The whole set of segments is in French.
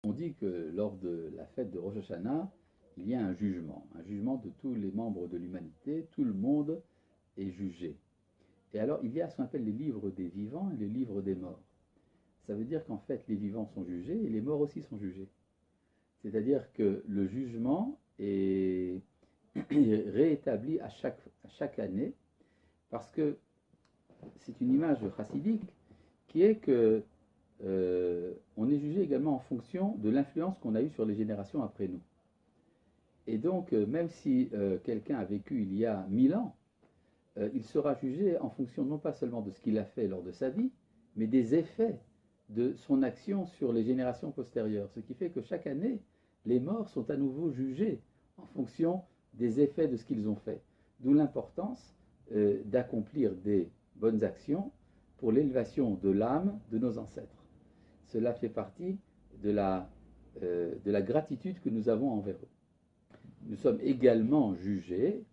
On dit que lors de la fête de Rosh Hashanah, il y a un jugement de tous les membres de l'humanité, tout le monde est jugé. Et alors, il y a ce qu'on appelle les livres des vivants et les livres des morts. Ça veut dire qu'en fait, les vivants sont jugés et les morts aussi sont jugés. C'est-à-dire que le jugement est réétabli à chaque année, parce que c'est une image chassidique qui est que on est jugé également en fonction de l'influence qu'on a eue sur les générations après nous. Et donc, même si quelqu'un a vécu il y a 1000 ans, il sera jugé en fonction non pas seulement de ce qu'il a fait lors de sa vie, mais des effets de son action sur les générations postérieures. Ce qui fait que chaque année, les morts sont à nouveau jugés en fonction des effets de ce qu'ils ont fait. D'où l'importance d'accomplir des bonnes actions pour l'élévation de l'âme de nos ancêtres. Cela fait partie de la gratitude que nous avons envers eux. Nous sommes également jugés,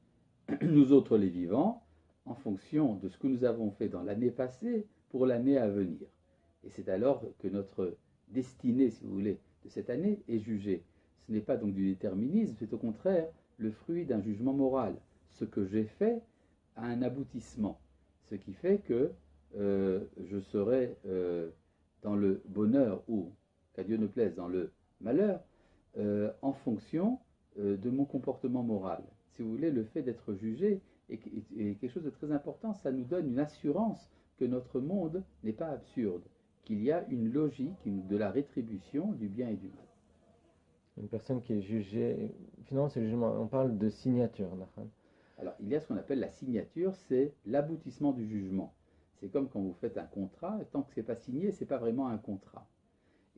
nous autres les vivants, en fonction de ce que nous avons fait dans l'année passée pour l'année à venir. Et c'est alors que notre destinée, si vous voulez, de cette année est jugée. Ce n'est pas donc du déterminisme, c'est au contraire le fruit d'un jugement moral. Ce que j'ai fait a un aboutissement, ce qui fait que je serai dans le bonheur ou, qu'à Dieu ne plaise, dans le malheur, en fonction de mon comportement moral. Si vous voulez, le fait d'être jugé est quelque chose de très important. Ça nous donne une assurance que notre monde n'est pas absurde, qu'il y a une logique de la rétribution du bien et du mal. Une personne qui est jugée, finalement c'est le jugement, on parle de signature. Alors, il y a ce qu'on appelle la signature, c'est l'aboutissement du jugement. C'est comme quand vous faites un contrat, tant que ce n'est pas signé, ce n'est pas vraiment un contrat.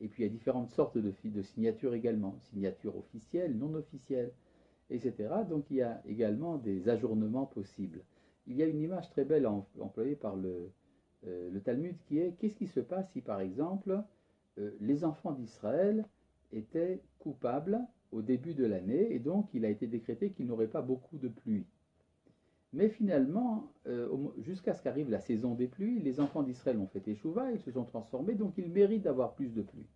Et puis il y a différentes sortes de signatures également, signature officielle, non officielle, etc. Donc il y a également des ajournements possibles. Il y a une image très belle employée par le Talmud qui est, qu'est-ce qui se passe si par exemple les enfants d'Israël étaient coupables au début de l'année et donc il a été décrété qu'ils n'auraient pas beaucoup de pluie. Mais finalement, jusqu'à ce qu'arrive la saison des pluies, les enfants d'Israël ont fait échouva, ils se sont transformés, donc ils méritent d'avoir plus de pluie.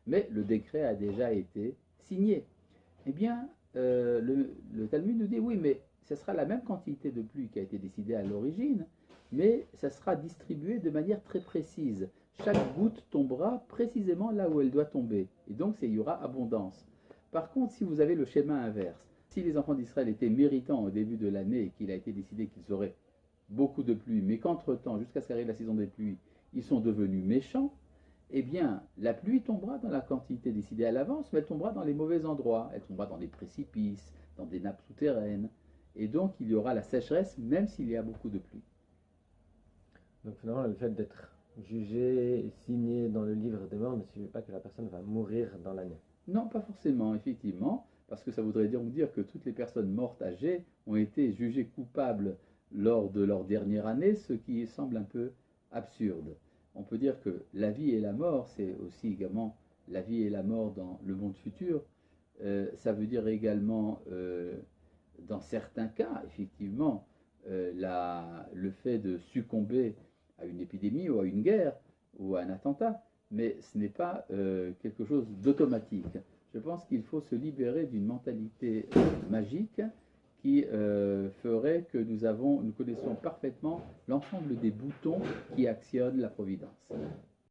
Mais le décret a déjà été signé. Eh bien, le Talmud nous dit, oui, mais ce sera la même quantité de pluie qui a été décidée à l'origine, mais ça sera distribué de manière très précise. Chaque goutte tombera précisément là où elle doit tomber. Et donc, il y aura abondance. Par contre, si vous avez le schéma inverse, si les enfants d'Israël étaient méritants au début de l'année et qu'il a été décidé qu'ils auraient beaucoup de pluie, mais qu'entre-temps, jusqu'à ce qu'arrive la saison des pluies, ils sont devenus méchants, eh bien, la pluie tombera dans la quantité décidée à l'avance, mais elle tombera dans les mauvais endroits. Elle tombera dans des précipices, dans des nappes souterraines. Et donc, il y aura la sécheresse, même s'il y a beaucoup de pluie. Donc finalement, le fait d'être jugé et signé dans le livre des morts ne signifie pas que la personne va mourir dans l'année. Non, pas forcément, effectivement, parce que ça voudrait donc dire que toutes les personnes mortes âgées ont été jugées coupables lors de leur dernière année, ce qui semble un peu absurde. On peut dire que la vie et la mort, c'est aussi également la vie et la mort dans le monde futur. Ça veut dire également, dans certains cas, effectivement, le fait de succomber à une épidémie ou à une guerre ou à un attentat, mais ce n'est pas quelque chose d'automatique. Je pense qu'il faut se libérer d'une mentalité magique qui ferait que nous connaissons parfaitement l'ensemble des boutons qui actionnent la providence.